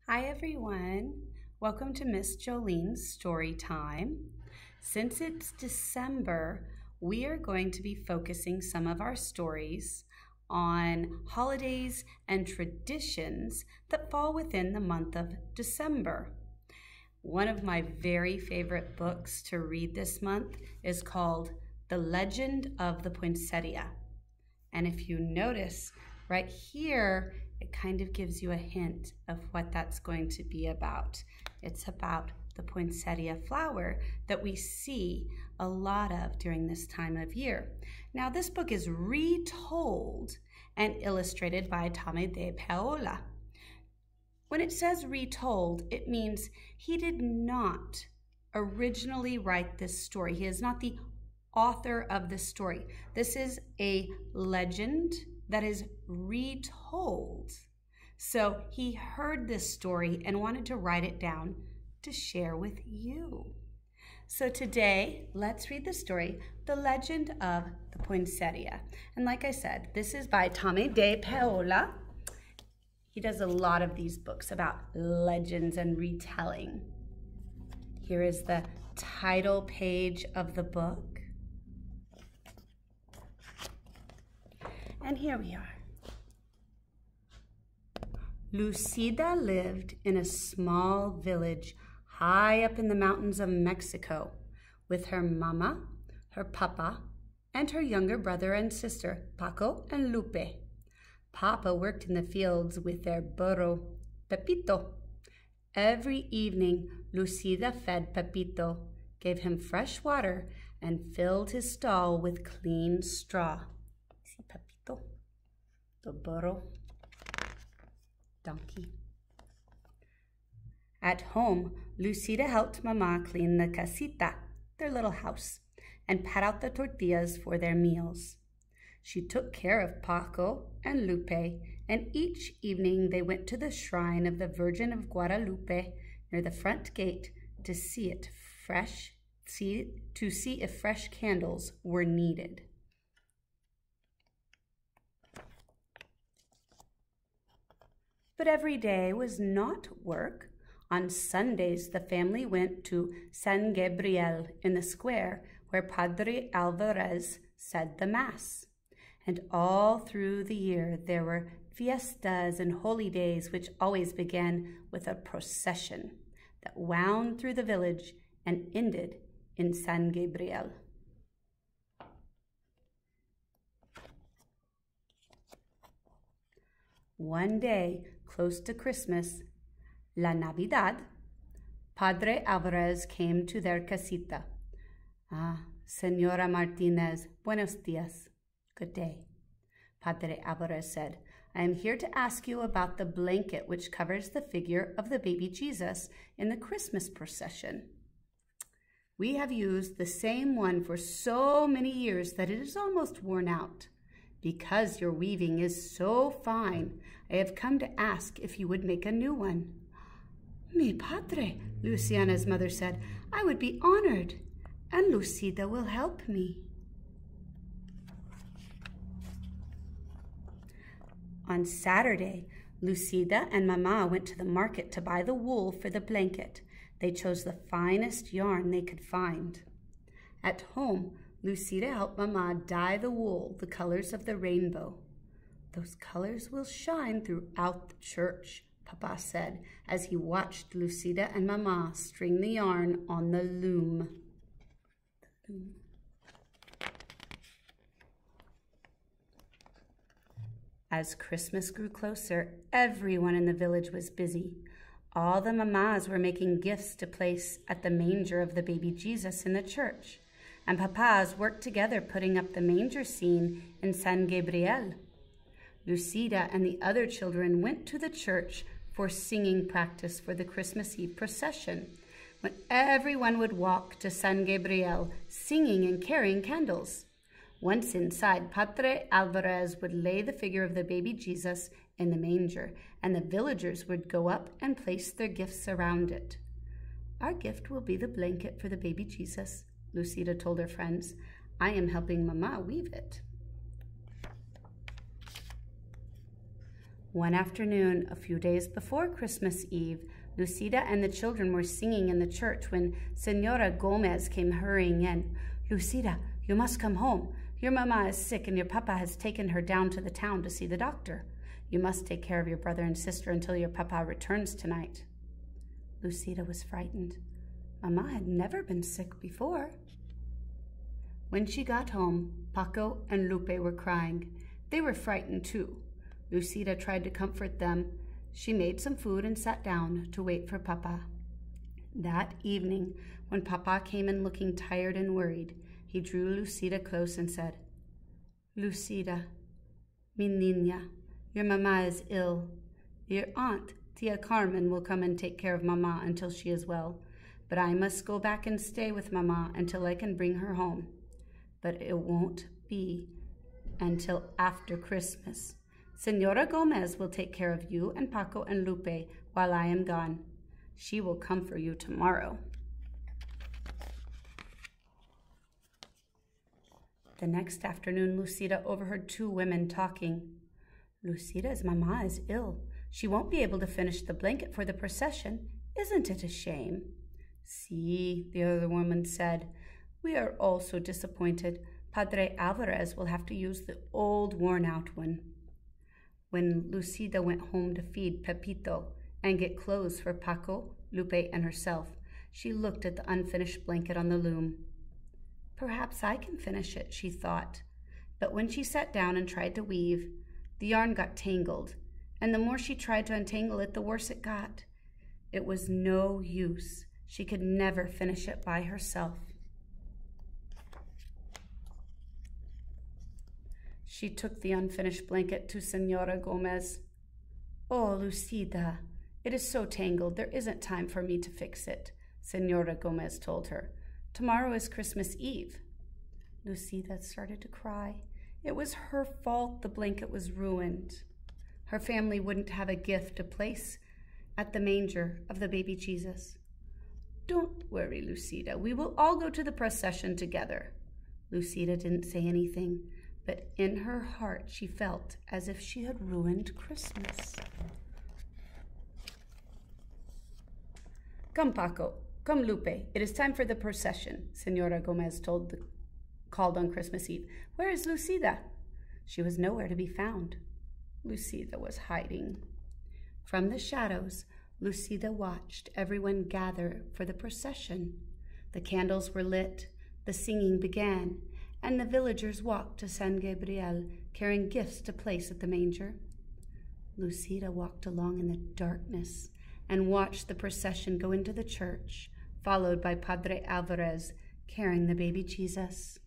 Hi everyone, welcome to Miss Jolene's Story Time. Since it's December, we are going to be focusing some of our stories on holidays and traditions that fall within the month of December. One of my very favorite books to read this month is called The Legend of the Poinsettia. And if you notice right here, it kind of gives you a hint of what that's going to be about. It's about the poinsettia flower that we see a lot of during this time of year. Now, this book is retold and illustrated by Tomie de Paola. When it says retold, it means he did not originally write this story. He is not the author of this story. This is a legend that is retold. So he heard this story and wanted to write it down to share with you. So today, let's read the story, The Legend of the Poinsettia. And like I said, this is by Tomie de Paola. He does a lot of these books about legends and retelling. Here is the title page of the book. And here we are. Lucida lived in a small village high up in the mountains of Mexico with her mama, her papa, and her younger brother and sister, Paco and Lupe. Papa worked in the fields with their burro, Pepito. Every evening, Lucida fed Pepito, gave him fresh water, and filled his stall with clean straw. See Pepito, the burro, donkey. At home, Lucida helped Mama clean the casita, their little house, and pat out the tortillas for their meals. She took care of Paco and Lupe, and each evening they went to the shrine of the Virgin of Guadalupe near the front gate to see if fresh candles were needed. But every day was not work. On Sundays, the family went to San Gabriel in the square where Padre Alvarez said the Mass. And all through the year, there were fiestas and holy days, which always began with a procession that wound through the village and ended in San Gabriel. One day, close to Christmas, La Navidad, Padre Alvarez came to their casita. Ah, Señora Martinez, buenos dias. Good day. Padre Alvarez said, I am here to ask you about the blanket which covers the figure of the baby Jesus in the Christmas procession. We have used the same one for so many years that it is almost worn out. Because your weaving is so fine, I have come to ask if you would make a new one. Mi padre, Luciana's mother said, I would be honored, and Lucida will help me. On Saturday, Lucida and Mama went to the market to buy the wool for the blanket. They chose the finest yarn they could find. At home, Lucida helped Mama dye the wool the colors of the rainbow. Those colors will shine throughout the church, Papa said as he watched Lucida and Mama string the yarn on the loom. As Christmas grew closer, everyone in the village was busy. All the mamas were making gifts to place at the manger of the baby Jesus in the church, and papas worked together putting up the manger scene in San Gabriel. Lucida and the other children went to the church for singing practice for the Christmas Eve procession, when everyone would walk to San Gabriel singing and carrying candles. Once inside, Padre Alvarez would lay the figure of the baby Jesus in the manger, and the villagers would go up and place their gifts around it. Our gift will be the blanket for the baby Jesus, Lucida told her friends. I am helping Mama weave it. One afternoon, a few days before Christmas Eve, Lucida and the children were singing in the church when Senora Gomez came hurrying in. "Lucida, you must come home. Your mama is sick and your papa has taken her down to the town to see the doctor. You must take care of your brother and sister until your papa returns tonight." Lucida was frightened. Mama had never been sick before. When she got home, Paco and Lupe were crying. They were frightened too. Lucida tried to comfort them. She made some food and sat down to wait for Papa. That evening, when Papa came in looking tired and worried, he drew Lucida close and said, "Lucida, mi niña, your mama is ill. Your aunt, Tia Carmen, will come and take care of Mama until she is well. But I must go back and stay with Mama until I can bring her home. But it won't be until after Christmas. Senora Gomez will take care of you and Paco and Lupe while I am gone. She will come for you tomorrow." The next afternoon, Lucida overheard two women talking. "Lucida's mama is ill. She won't be able to finish the blanket for the procession. Isn't it a shame?" "See," the other woman said, "we are all so disappointed. Padre Alvarez will have to use the old worn-out one." When Lucida went home to feed Pepito and get clothes for Paco, Lupe, and herself, she looked at the unfinished blanket on the loom. "Perhaps I can finish it," she thought. But when she sat down and tried to weave, the yarn got tangled, and the more she tried to untangle it, the worse it got. It was no use. She could never finish it by herself. She took the unfinished blanket to Senora Gomez. "Oh, Lucida, it is so tangled, there isn't time for me to fix it," Senora Gomez told her. "Tomorrow is Christmas Eve." Lucida started to cry. It was her fault the blanket was ruined. Her family wouldn't have a gift to place at the manger of the baby Jesus. "Don't worry, Lucida. We will all go to the procession together." Lucida didn't say anything, but in her heart she felt as if she had ruined Christmas. "Come, Paco. Come, Lupe. It is time for the procession," Senora Gomez called on Christmas Eve. "Where is Lucida?" She was nowhere to be found. Lucida was hiding. From the shadows, Lucida watched everyone gather for the procession. The candles were lit, the singing began, and the villagers walked to San Gabriel, carrying gifts to place at the manger. Lucida walked along in the darkness and watched the procession go into the church, followed by Padre Alvarez carrying the baby Jesus.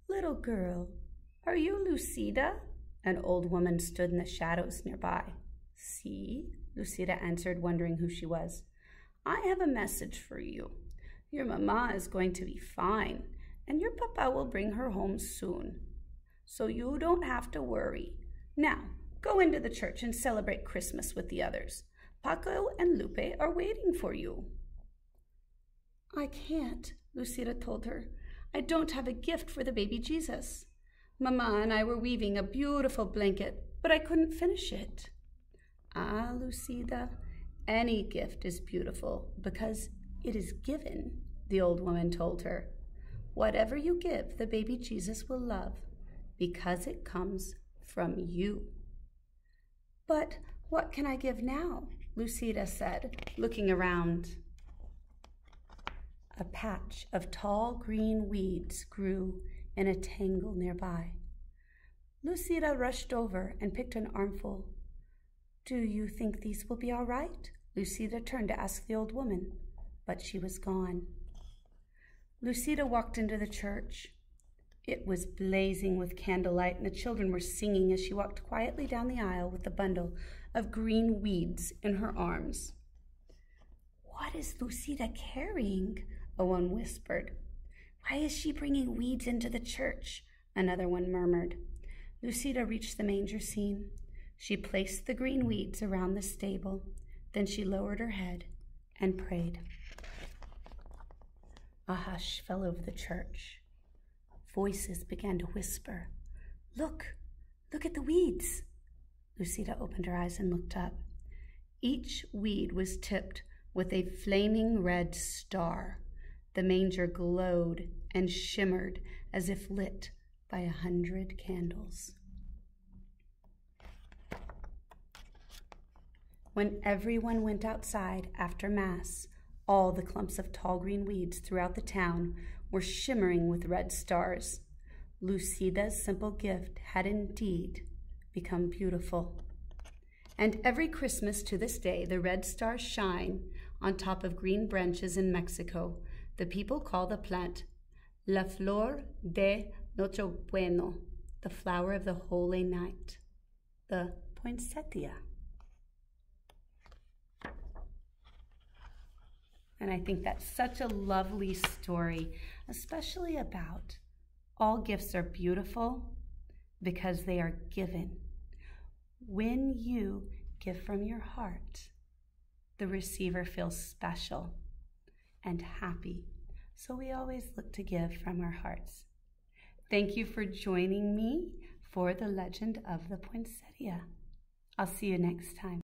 "Little girl, are you Lucida?" An old woman stood in the shadows nearby. "See," Lucida answered, wondering who she was. "I have a message for you. Your mama is going to be fine, and your papa will bring her home soon. So you don't have to worry. Now, go into the church and celebrate Christmas with the others. Paco and Lupe are waiting for you." "I can't," Lucida told her. "I don't have a gift for the baby Jesus. Mama and I were weaving a beautiful blanket, but I couldn't finish it." "Ah, Lucida, any gift is beautiful because it is given," the old woman told her. "Whatever you give, the baby Jesus will love because it comes from you." "But what can I give now?" Lucida said, looking around. A patch of tall green weeds grew in a tangle nearby. Lucida rushed over and picked an armful. "Do you think these will be all right?" Lucida turned to ask the old woman, but she was gone. Lucida walked into the church. It was blazing with candlelight, and the children were singing as she walked quietly down the aisle with the bundle of green weeds in her arms. "What is Lucida carrying?" a one whispered. "Why is she bringing weeds into the church?" another one murmured. Lucida reached the manger scene. She placed the green weeds around the stable. Then she lowered her head and prayed. A hush fell over the church. Voices began to whisper. Look at the weeds. Lucida opened her eyes and looked up. Each weed was tipped with a flaming red star. The manger glowed and shimmered as if lit by 100 candles. When everyone went outside after Mass, all the clumps of tall green weeds throughout the town were shimmering with red stars. Lucida's simple gift had indeed become beautiful. And every Christmas to this day, the red stars shine on top of green branches in Mexico. The people call the plant La Flor de Nochebuena, the flower of the Holy Night, the Poinsettia. And I think that's such a lovely story, especially about all gifts are beautiful because they are given. When you give from your heart, the receiver feels special and happy. So we always look to give from our hearts. Thank you for joining me for the legend of the poinsettia. I'll see you next time.